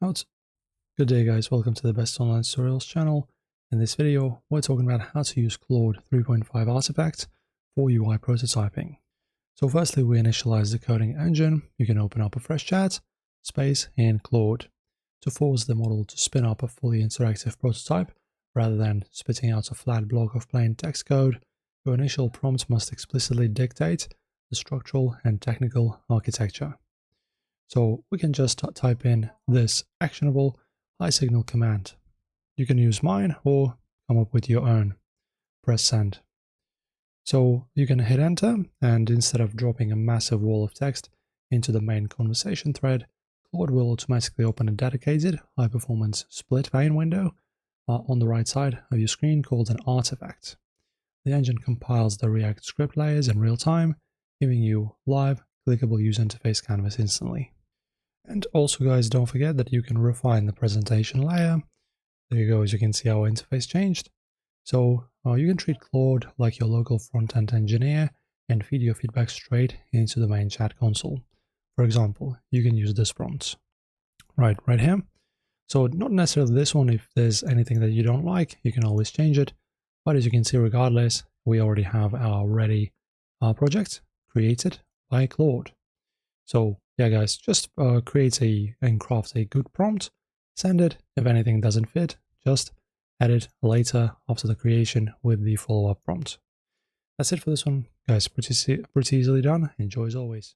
How's Good day, guys. Welcome to the Best Online Tutorials channel. In this video, we're talking about how to use Claude 3.5 artifacts for UI prototyping. So firstly, we initialize the coding engine. You can open up a fresh chat, space, and Claude to force the model to spin up a fully interactive prototype rather than spitting out a flat block of plain text code. Your initial prompt must explicitly dictate the structural and technical architecture. So we can just type in this actionable high signal command. You can use mine or come up with your own. Press send. So you can hit enter, and instead of dropping a massive wall of text into the main conversation thread, Claude will automatically open a dedicated high-performance split pane window on the right side of your screen called an artifact. The engine compiles the React script layers in real time, giving you live, clickable user interface canvas instantly. And also, guys, don't forget that you can refine the presentation layer. There you go, as you can see, our interface changed. So you can treat Claude like your local front-end engineer and feed your feedback straight into the main chat console. For example, you can use this prompt right here. So not necessarily this one. If there's anything that you don't like, you can always change it. But as you can see, regardless, we already have our ready project created by Claude. So yeah, guys, just create and craft a good prompt, send it. If anything doesn't fit, just edit later after the creation with the follow-up prompt. That's it for this one, guys. Pretty easily done. Enjoy as always.